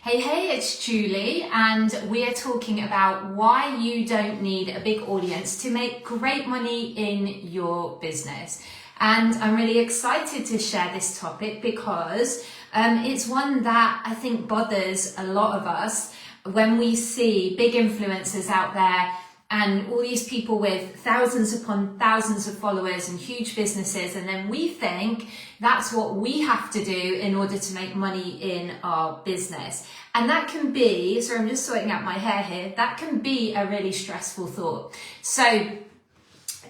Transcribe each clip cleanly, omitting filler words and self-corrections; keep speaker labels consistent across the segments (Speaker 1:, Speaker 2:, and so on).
Speaker 1: Hey, it's Julie, and we are talking about why you don't need a big audience to make great money in your business. And I'm really excited to share this topic because it's one that I think bothers a lot of us when we see big influencers out there and all these people with thousands upon thousands of followers and huge businesses, and then we think that's what we have to do in order to make money in our business. And that can be, so I'm just sorting out my hair here, that can be a really stressful thought. So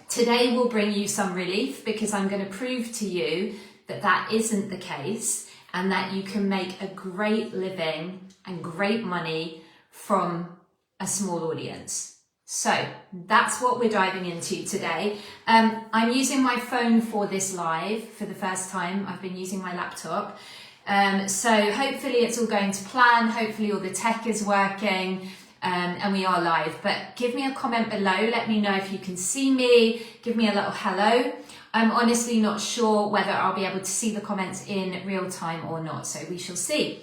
Speaker 1: today will bring you some relief because I'm going to prove to you that that isn't the case and that you can make a great living and great money from a small audience. So that's what we're diving into today. I'm using my phone for this live for the first time. I've been using my laptop. So hopefully it's all going to plan. Hopefully all the tech is working and we are live. But give me a comment below. Let me know if you can see me. Give me a little hello. I'm honestly not sure whether I'll be able to see the comments in real time or not. So we shall see.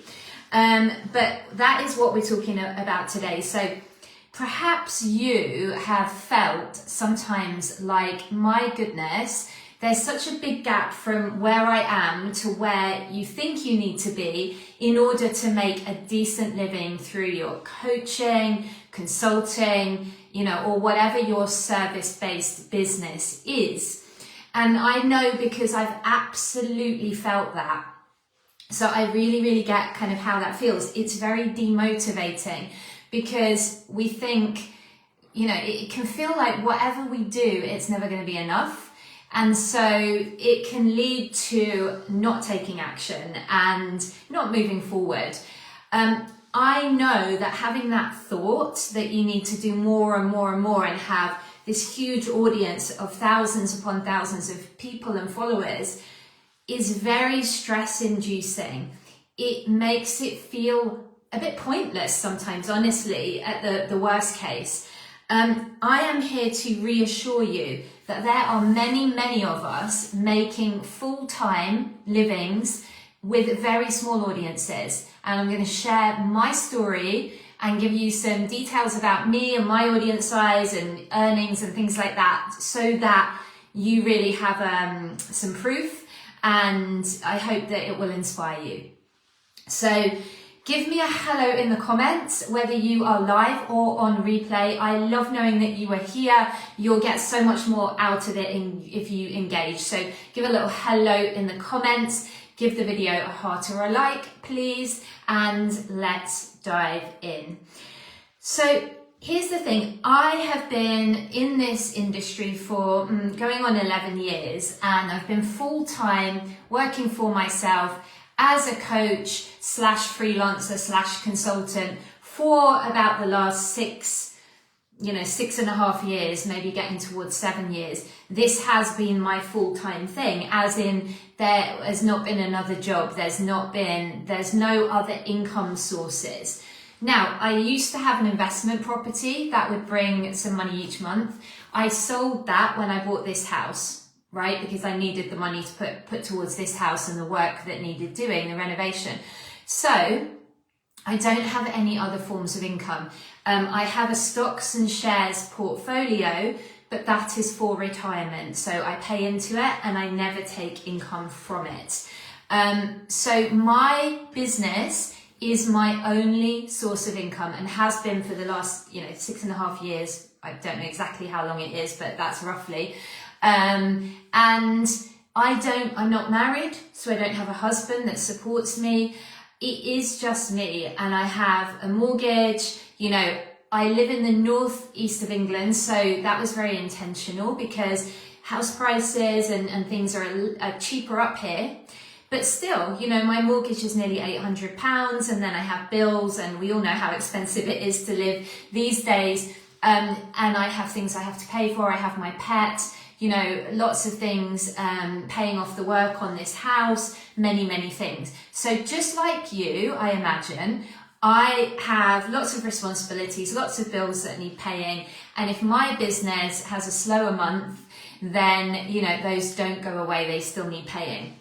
Speaker 1: But that is what we're talking about today. So perhaps you have felt sometimes like, my goodness, there's such a big gap from where I am to where you think you need to be in order to make a decent living through your coaching, consulting, or whatever your service-based business is. And I know because I've absolutely felt that. So I really get kind of how that feels. It's very demotivating because we think, it can feel like whatever we do, it's never going to be enough. And so it can lead to not taking action and not moving forward. I know that having that thought that you need to do more and more and more and have this huge audience of thousands upon thousands of people and followers is very stress inducing. It makes it feel a bit pointless sometimes, honestly, at the worst case. I am here to reassure you that there are many of us making full-time livings with very small audiences. And I'm going to share my story and give you some details about me and my audience size and earnings and things like that, so that you really have some proof, and I hope that it will inspire you. So give me a hello in the comments, whether you are live or on replay. I love knowing that you are here. You'll get so much more out of it if you engage. So give a little hello in the comments. Give the video a heart or a like, please. And let's dive in. So here's the thing. I have been in this industry for going on 11 years, and I've been full-time working for myself as a coach / freelancer / consultant for about the last 6.5 years, maybe getting towards 7 years. This has been my full-time thing, as in there has not been another job. There's no other income sources. Now, I used to have an investment property that would bring some money each month. I sold that when I bought this house, right? Because I needed the money to put towards this house and the work that needed doing, the renovation. So I don't have any other forms of income. I have a stocks and shares portfolio, but that is for retirement. So I pay into it and I never take income from it. So my business is my only source of income and has been for the last, 6.5 years. I don't know exactly how long it is, but that's roughly. And I'm not married, so I don't have a husband that supports me. It is just me, and I have a mortgage. I live in the northeast of England, so that was very intentional because house prices and things are cheaper up here. But still, my mortgage is nearly £800, and then I have bills, and we all know how expensive it is to live these days. And I have things I have to pay for. I have my pet, lots of things, paying off the work on this house, many things. So just like you, I imagine, I have lots of responsibilities, lots of bills that need paying. And if my business has a slower month, then, those don't go away. They still need paying.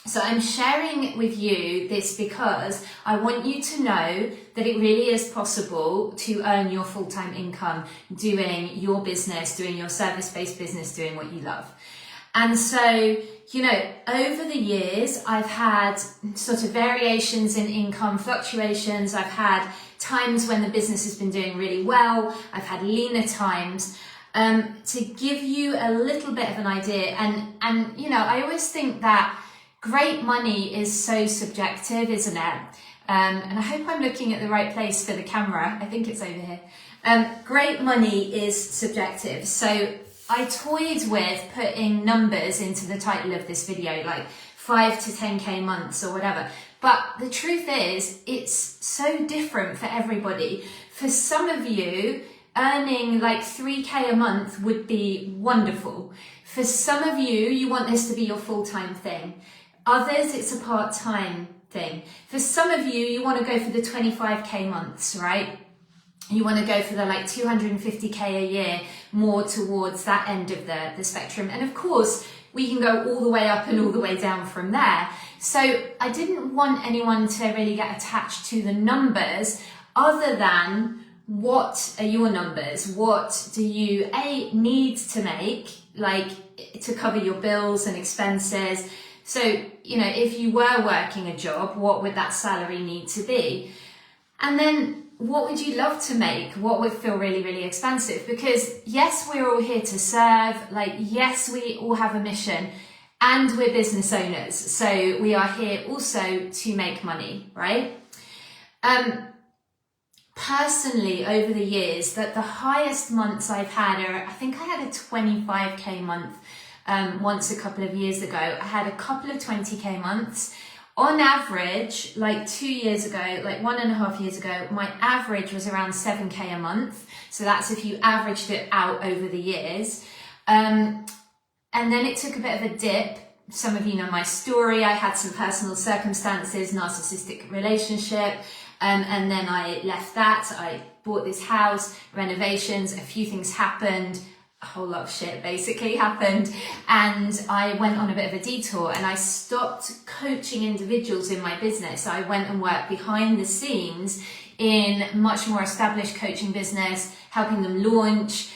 Speaker 1: So I'm sharing with you this because I want you to know that it really is possible to earn your full-time income doing your business, doing your service-based business, doing what you love. And so, you know, over the years, I've had sort of variations in income, fluctuations. I've had times when the business has been doing really well. I've had leaner times. To give you a little bit of an idea, and you know, I always think that great money is so subjective, isn't it? And I hope I'm looking at the right place for the camera. I think it's over here. Great money is subjective. So I toyed with putting numbers into the title of this video, like 5 to 10K months or whatever. But the truth is, it's so different for everybody. For some of you, earning like 3K a month would be wonderful. For some of you, you want this to be your full-time thing. Others, it's a part-time thing. For some of you, you want to go for the 25K months, right? You want to go for the like 250K a year, more towards that end of the spectrum. And of course, we can go all the way up and all the way down from there. So I didn't want anyone to really get attached to the numbers other than what are your numbers? What do you need to make, like to cover your bills and expenses? So, you know, if you were working a job, what would that salary need to be? And then what would you love to make? What would feel really, really expensive? Because yes, we're all here to serve. Like, yes, we all have a mission and we're business owners. So we are here also to make money, right? Personally, over the years, that the highest months I've had are, I think I had a 25K month once a couple of years ago. I had a couple of 20K months. On average, like 2 years ago, like 1.5 years ago, my average was around 7K a month. So that's if you averaged it out over the years. And then it took a bit of a dip. Some of you know my story. I had some personal circumstances, narcissistic relationship. And then I left that. I bought this house, renovations, a few things happened. A whole lot of shit basically happened, and I went on a bit of a detour and I stopped coaching individuals in my business. I went and worked behind the scenes in much more established coaching business, helping them launch,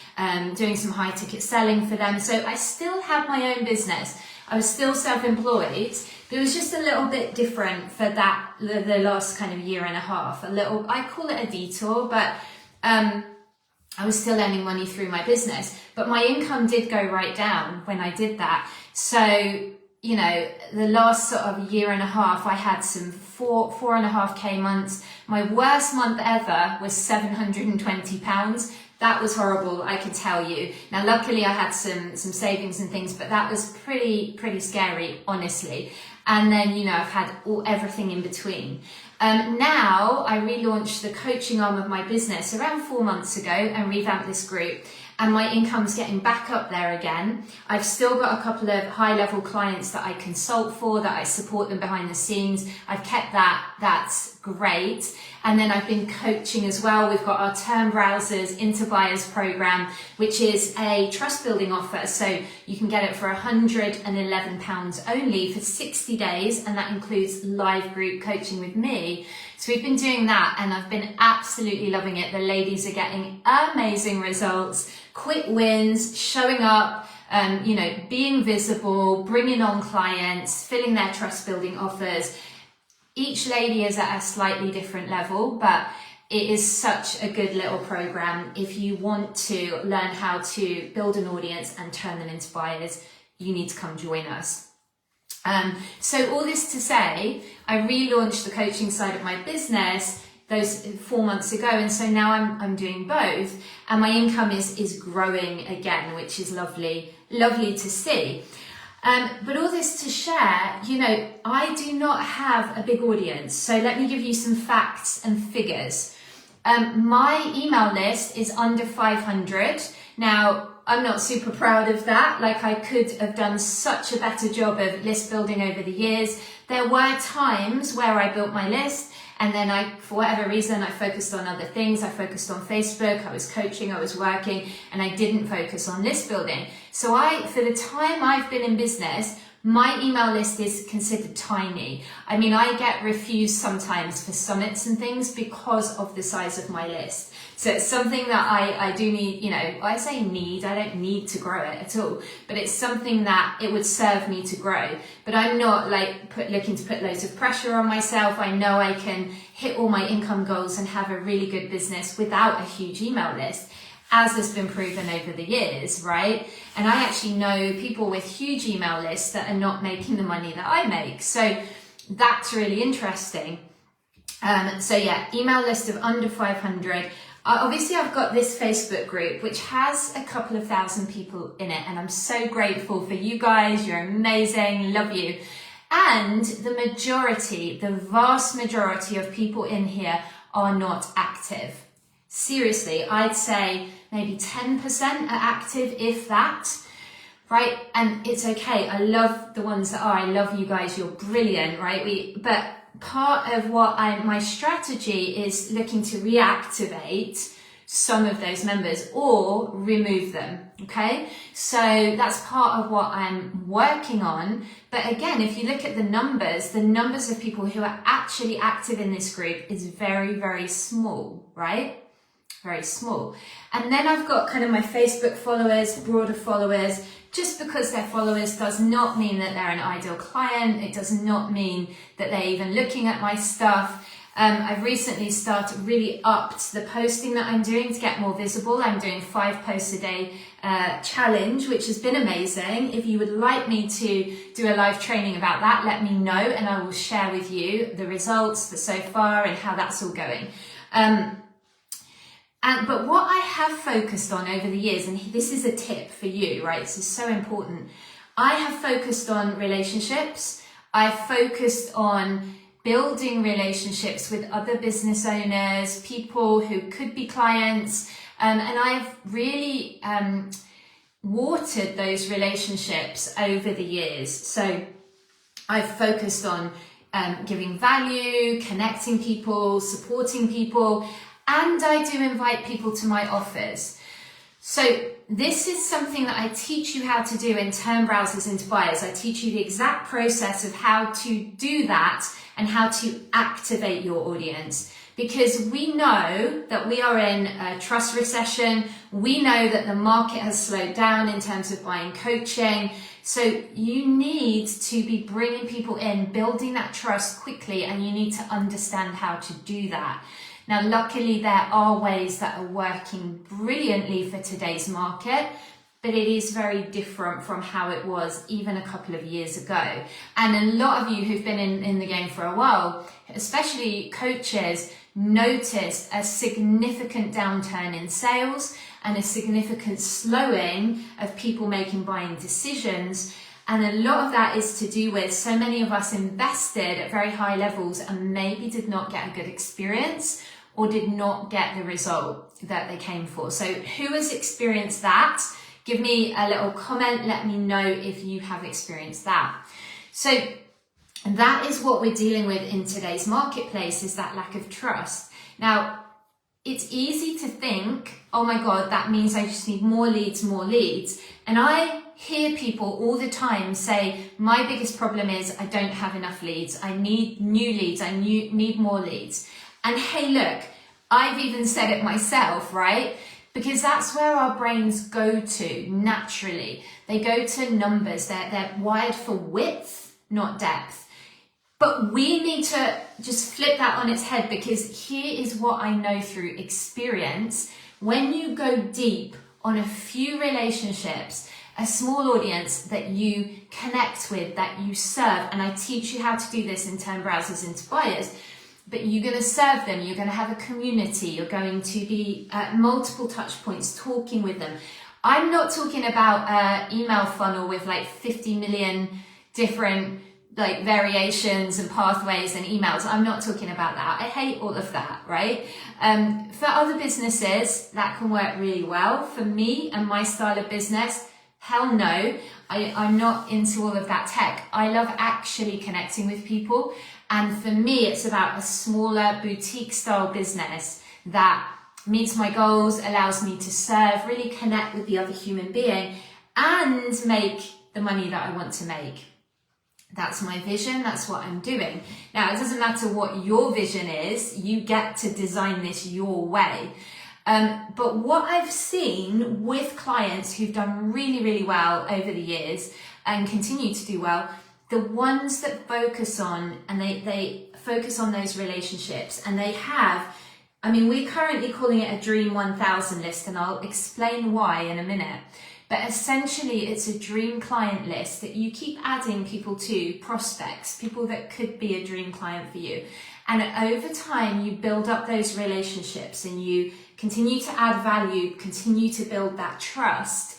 Speaker 1: doing some high ticket selling for them. So I still had my own business. I was still self-employed, but it was just a little bit different for that, the last kind of year and a half. I call it a detour, but I was still earning money through my business, but my income did go right down when I did that. So, you know, the last sort of year and a half, I had some 4.5K months. My worst month ever was £720. That was horrible, I can tell you. Now, luckily I had some savings and things, but that was pretty scary, honestly. And then, you know, I've had everything in between. Now I relaunched the coaching arm of my business around 4 months ago and revamped this group, and my income's getting back up there again. I've still got a couple of high level clients that I consult for, that I support them behind the scenes. I've kept that, that's great. And then I've been coaching as well. We've got our Term Browsers into Buyers program, which is a trust building offer. So you can get it for £111 only for 60 days. And that includes live group coaching with me. So we've been doing that and I've been absolutely loving it. The ladies are getting amazing results, quick wins, showing up, you know, being visible, bringing on clients, filling their trust building offers. Each lady is at a slightly different level, but it is such a good little program. If you want to learn how to build an audience and turn them into buyers, you need to come join us. So all this to say, I relaunched the coaching side of my business those 4 months ago, and so now I'm doing both, and my income is growing again, which is lovely to see. But all this to share, you know, I do not have a big audience. So let me give you some facts and figures. My email list is under 500. Now, I'm not super proud of that. Like, I could have done such a better job of list building over the years. There were times where I built my list and then for whatever reason, I focused on other things. I focused on Facebook, I was coaching, I was working, and I didn't focus on list building. So for the time I've been in business, My email list is considered tiny. I mean, I get refused sometimes for summits and things because of the size of my list. So it's something that I do need, you know, I say need, I don't need to grow it at all, but it's something that it would serve me to grow. But I'm not like looking to put loads of pressure on myself. I know I can hit all my income goals and have a really good business without a huge email list, as has been proven over the years, right? And I actually know people with huge email lists that are not making the money that I make. So that's really interesting. So yeah, email list of under 500. Obviously, I've got this Facebook group, which has a couple of thousand people in it. And I'm so grateful for you guys. You're amazing. Love you. And the vast majority of people in here are not active. Seriously, I'd say maybe 10% are active, if that, right? And it's okay. I love the ones that are. I love you guys. You're brilliant, right? But part of what my strategy is looking to reactivate some of those members or remove them, okay? So that's part of what I'm working on. But again, if you look at the numbers of people who are actually active in this group is very, very small, right? Very small. And then I've got kind of my Facebook followers, broader followers. Just because they're followers does not mean that they're an ideal client. It does not mean that they're even looking at my stuff. I've recently really upped the posting that I'm doing to get more visible. I'm doing 5 posts a day challenge, which has been amazing. If you would like me to do a live training about that, let me know and I will share with you the results for so far and how that's all going. But what I have focused on over the years, and this is a tip for you, right? This is so important. I have focused on relationships. I've focused on building relationships with other business owners, people who could be clients. And I've really watered those relationships over the years. So I've focused on giving value, connecting people, supporting people, and I do invite people to my offers. So this is something that I teach you how to do in Turn Browsers into Buyers. I teach you the exact process of how to do that and how to activate your audience. Because we know that we are in a trust recession. We know that the market has slowed down in terms of buying coaching. So you need to be bringing people in, building that trust quickly, and you need to understand how to do that. Now, luckily, there are ways that are working brilliantly for today's market, but it is very different from how it was even a couple of years ago. And a lot of you who've been in the game for a while, especially coaches, noticed a significant downturn in sales and a significant slowing of people making buying decisions. And a lot of that is to do with so many of us invested at very high levels and maybe did not get a good experience or did not get the result that they came for. So who has experienced that? Give me a little comment. Let me know if you have experienced that. So that is what we're dealing with in today's marketplace, is that lack of trust. Now, it's easy to think, oh my God, that means I just need more leads, more leads. And I hear people all the time say, my biggest problem is I don't have enough leads. I need new leads. I need more leads. And hey, look, I've even said it myself, right? Because that's where our brains go to naturally. They go to numbers. They're wired for width, not depth. But we need to just flip that on its head, because here is what I know through experience. When you go deep on a few relationships, a small audience that you connect with, that you serve, and I teach you how to do this in Turn Browsers into Buyers, but you're going to serve them, you're going to have a community, you're going to be at multiple touch points talking with them. I'm not talking about an email funnel with like 50 million different like variations and pathways and emails. I'm not talking about that. I hate all of that, right? For other businesses, that can work really well. For me and my style of business, hell no. I'm not into all of that tech. I love actually connecting with people. And for me, it's about a smaller boutique style business that meets my goals, allows me to serve, really connect with the other human being and make the money that I want to make. That's my vision. That's what I'm doing. Now, it doesn't matter what your vision is. You get to design this your way. But what I've seen with clients who've done really, really well over the years and continue to do well, the ones that focus on, and they focus on those relationships, and they have, I mean, we're currently calling it a Dream 1000 list, and I'll explain why in a minute. But essentially, it's a dream client list that you keep adding people to, prospects, people that could be a dream client for you. And over time, you build up those relationships and you continue to add value, continue to build that trust,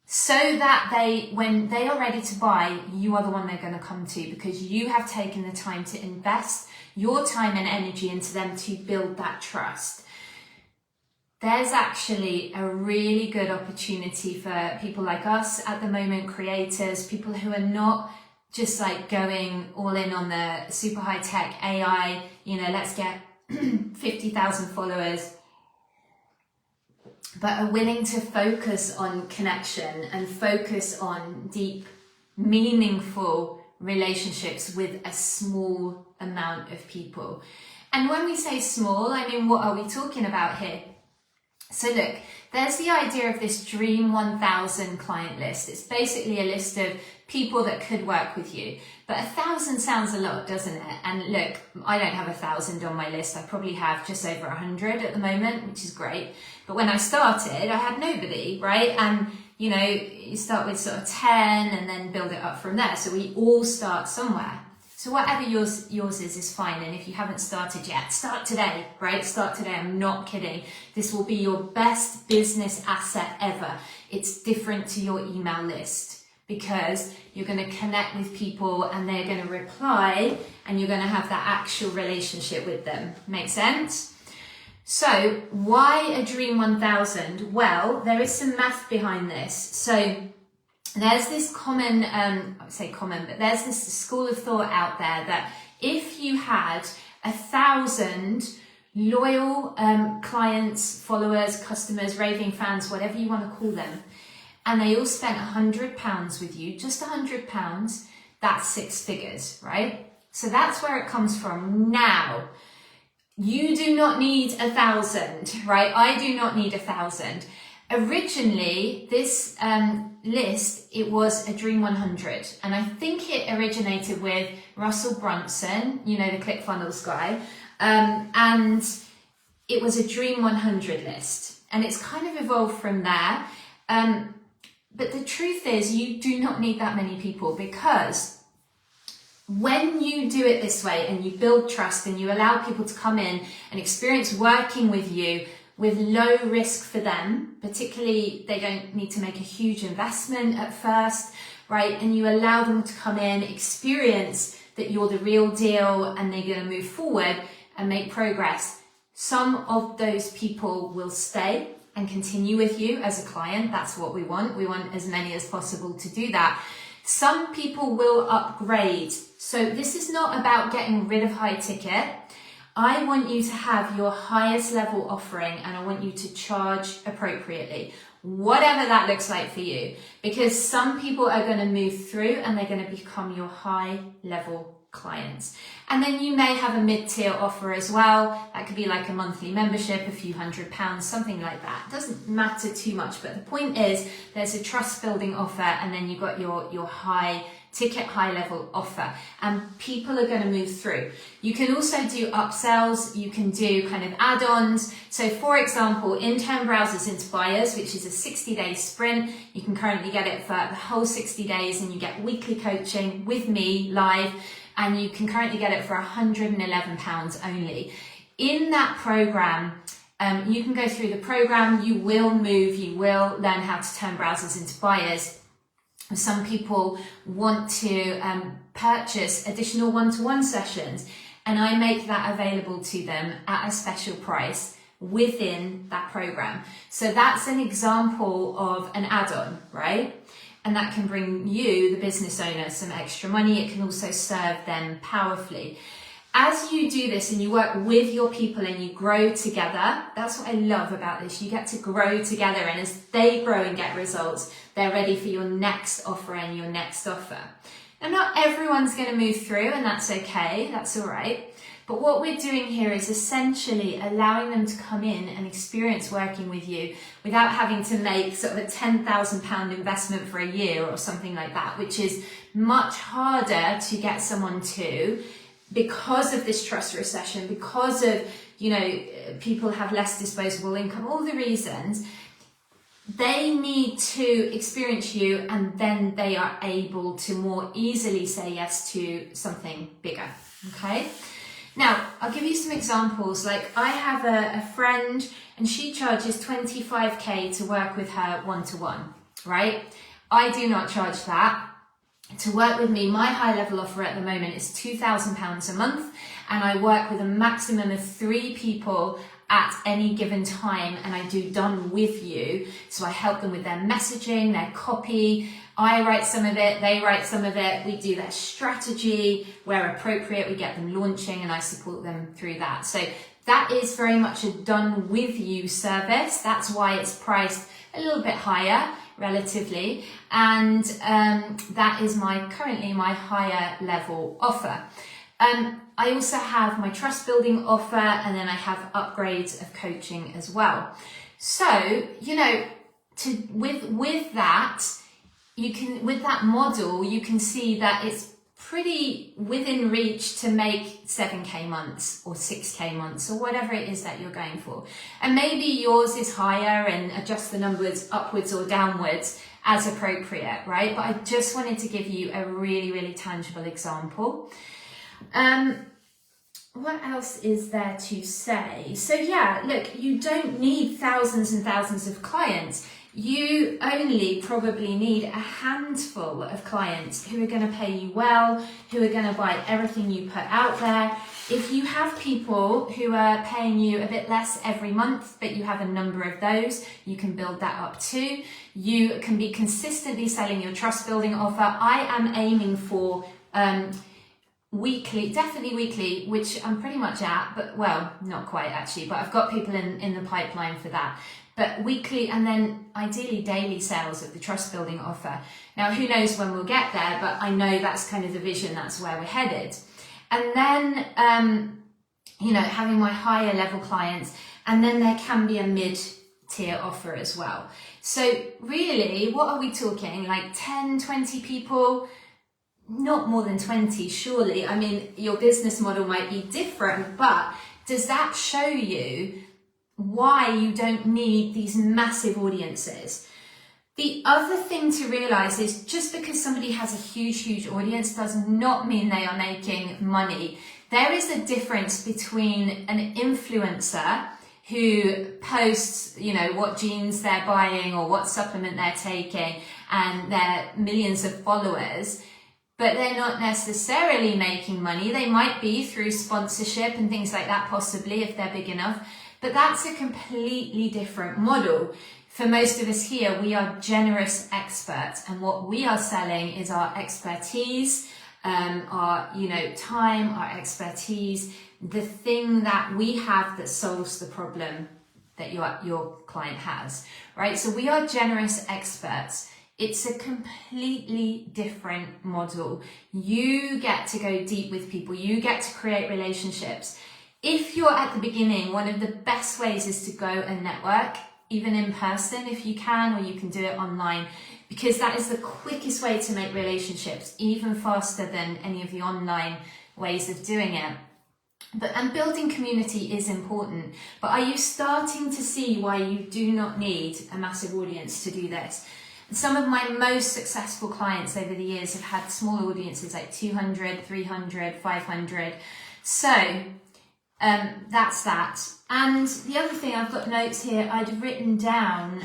Speaker 1: so that when they are ready to buy, you are the one they're going to come to, because you have taken the time to invest your time and energy into them to build that trust. There's actually a really good opportunity for people like us at the moment, creators, people who are not just like going all in on the super high tech AI, let's get 50,000 followers, but are willing to focus on connection and focus on deep, meaningful relationships with a small amount of people. And when we say small, I mean, what are we talking about here? So look, there's the idea of this Dream 1000 client list. It's basically a list of people that could work with you. But 1,000 sounds a lot, doesn't it? And look, I don't have 1,000 on my list. I probably have just over 100 at the moment, which is great. But when I started, I had nobody, right? And you start with sort of 10 and then build it up from there. So we all start somewhere. So whatever yours is fine. And if you haven't started yet, start today, right? Start today. I'm not kidding. This will be your best business asset ever. It's different to your email list because you're going to connect with people and they're going to reply and you're going to have that actual relationship with them. Make sense? So why a Dream 1000? Well, there is some math behind this. So there's this common, but there's this school of thought out there that if you had 1,000 loyal clients, followers, customers, raving fans, whatever you want to call them, and they all spent £100 with you, just £100, that's 6 figures, right? So that's where it comes from. Now, you do not need 1,000, right? I do not need 1,000. Originally, this list, it was a Dream 100, and I think it originated with Russell Brunson, the ClickFunnels guy, and it was a Dream 100 list, and it's kind of evolved from there. But the truth is, you do not need that many people, because when you do it this way and you build trust and you allow people to come in and experience working with you with low risk for them, particularly they don't need to make a huge investment at first, right? And you allow them to come in, experience that you're the real deal, and they're going to move forward and make progress. Some of those people will stay and continue with you as a client. That's what we want. We want as many as possible to do that. Some people will upgrade. So this is not about getting rid of high ticket. I want you to have your highest level offering, and I want you to charge appropriately, whatever that looks like for you, because some people are going to move through and they're going to become your high level clients. And then you may have a mid-tier offer as well. That could be like a monthly membership, a few £100, something like that. It doesn't matter too much, but the point is there's a trust building offer, and then you've got your high ticket, high level offer, and people are going to move through. You can also do upsells, you can do kind of add-ons. So for example, intern browsers into buyers, which is a 60-day sprint. You can currently get it for the whole 60 days, and you get weekly coaching with me live, and you can currently get it for £111 only. In that program, you can go through the program, you will move, you will learn how to turn browsers into buyers. Some people want to purchase additional one-to-one sessions, and I make that available to them at a special price within that program. So that's an example of an add-on, right? And that can bring you, the business owner, some extra money. It can also serve them powerfully. As you do this and you work with your people and you grow together, that's what I love about this. You get to grow together, and as they grow and get results, they're ready for your next offer and your next offer. And not everyone's going to move through, and that's okay, that's all right. But what we're doing here is essentially allowing them to come in and experience working with you without having to make sort of a £10,000 investment for a year or something like that, which is much harder to get someone to because of this trust recession, because of, people have less disposable income, all the reasons. They need to experience you, and then they are able to more easily say yes to something bigger, okay? Now, I'll give you some examples. Like, I have a friend, and she charges 25k to work with her one-to-one, right? I do not charge that. To work with me, my high level offer at the moment is £2,000 a month, and I work with a maximum of 3 people at any given time, and I do done with you. So I help them with their messaging, their copy. I write some of it, they write some of it. We do their strategy where appropriate. We get them launching, and I support them through that. So that is very much a done with you service. That's why it's priced a little bit higher relatively, and that is currently my higher level offer. I also have my trust building offer, and then I have upgrades of coaching as well. So, with that, with that model, you can see that it's pretty within reach to make 7k months or 6k months or whatever it is that you're going for. And maybe yours is higher, and adjust the numbers upwards or downwards as appropriate, right? But I just wanted to give you a really, really tangible example. What else is there to say? So yeah, look, you don't need thousands and thousands of clients. You only probably need a handful of clients who are going to pay you well, who are going to buy everything you put out there. If you have people who are paying you a bit less every month, but you have a number of those, you can build that up too. You can be consistently selling your trust building offer. I am aiming for weekly, definitely weekly, which I'm pretty much at, but well, not quite actually, but I've got people in the pipeline for that. But weekly, and then ideally daily sales of the trust building offer. Now, who knows when we'll get there, but I know that's kind of the vision, that's where we're headed. And then, having my higher level clients, and then there can be a mid-tier offer as well. So really, what are we talking? Like 10, 20 people? Not more than 20, surely. I mean, your business model might be different, but does that show you why you don't need these massive audiences? The other thing to realize is just because somebody has a huge audience does not mean they are making money. There is a difference between an influencer who posts, what jeans they're buying or what supplement they're taking, and their millions of followers, but they're not necessarily making money. They might be through sponsorship and things like that, possibly, if they're big enough. But that's a completely different model. For most of us here, we are generous experts, and what we are selling is our expertise, our time, our expertise, the thing that we have that solves the problem that your client has, right? So we are generous experts. It's a completely different model. You get to go deep with people. You get to create relationships. If you're at the beginning, one of the best ways is to go and network, even in person if you can, or you can do it online, because that is the quickest way to make relationships, even faster than any of the online ways of doing it. And building community is important. But are you starting to see why you do not need a massive audience to do this? Some of my most successful clients over the years have had small audiences like 200, 300, 500. So that's that. And the other thing, I've got notes here, I'd written down,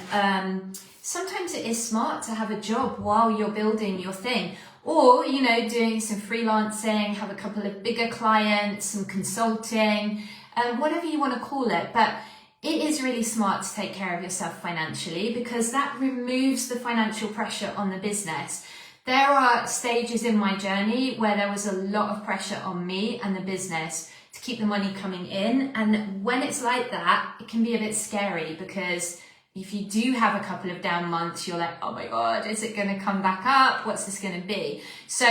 Speaker 1: sometimes it is smart to have a job while you're building your thing, or, doing some freelancing, have a couple of bigger clients, some consulting, whatever you want to call it. But it is really smart to take care of yourself financially, because that removes the financial pressure on the business. There are stages in my journey where there was a lot of pressure on me and the business to keep the money coming in. And when it's like that, it can be a bit scary, because if you do have a couple of down months, you're like, oh my God, is it going to come back up? What's this going to be? So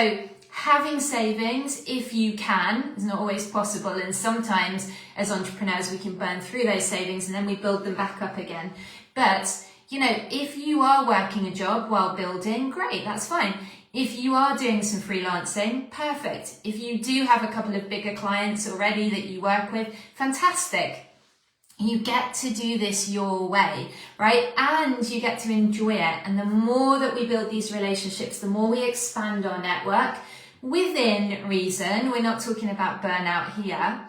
Speaker 1: Having savings, if you can, is not always possible, and sometimes as entrepreneurs we can burn through those savings and then we build them back up again. But if you are working a job while building, great, that's fine. If you are doing some freelancing, perfect. If you do have a couple of bigger clients already that you work with, fantastic. You get to do this your way, right? And you get to enjoy it. And the more that we build these relationships, the more we expand our network within reason. We're not talking about burnout here.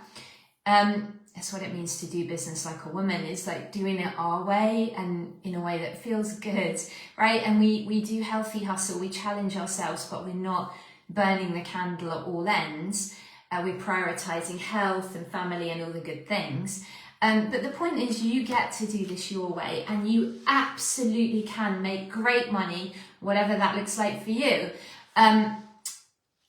Speaker 1: That's what it means to do business like a woman, is like doing it our way and in a way that feels good, right? And we do healthy hustle, we challenge ourselves, but we're not burning the candle at all ends. We're prioritizing health and family and all the good things. But the point is, you get to do this your way, and you absolutely can make great money, whatever that looks like for you.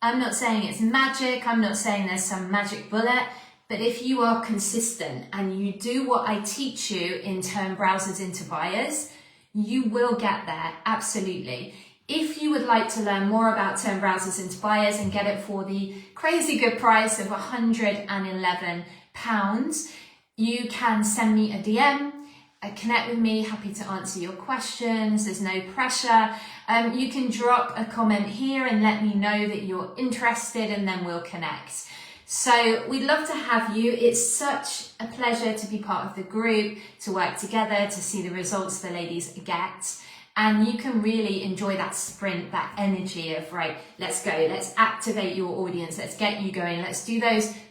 Speaker 1: I'm not saying it's magic, I'm not saying there's some magic bullet, but if you are consistent and you do what I teach you in turn browsers into buyers, you will get there, absolutely. If you would like to learn more about turn browsers into buyers and get it for the crazy good price of £111, you can send me a DM, connect with me, happy to answer your questions, there's no pressure. You can drop a comment here and let me know that you're interested, and then we'll connect. So we'd love to have you. It's such a pleasure to be part of the group, to work together, to see the results the ladies get. And you can really enjoy that sprint, that energy of, right, let's go, let's activate your audience, let's get you going, let's do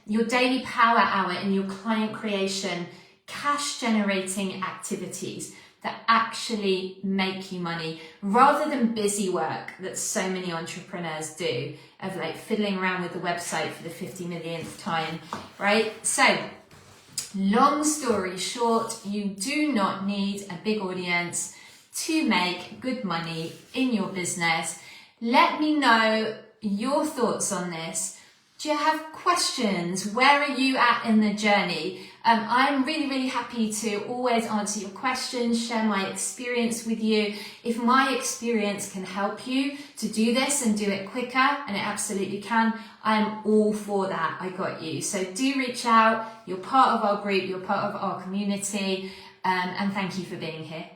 Speaker 1: your daily power hour and your client creation, cash generating activities that actually make you money, rather than busy work that so many entrepreneurs do, of like fiddling around with the website for the 50 millionth time, right? So long story short, you do not need a big audience to make good money in your business. Let me know your thoughts on this. Do you have questions? Where are you at in the journey? I'm really, really happy to always answer your questions, share my experience with you. If my experience can help you to do this and do it quicker, and it absolutely can, I'm all for that. I got you. So do reach out. You're part of our group. You're part of our community. And thank you for being here.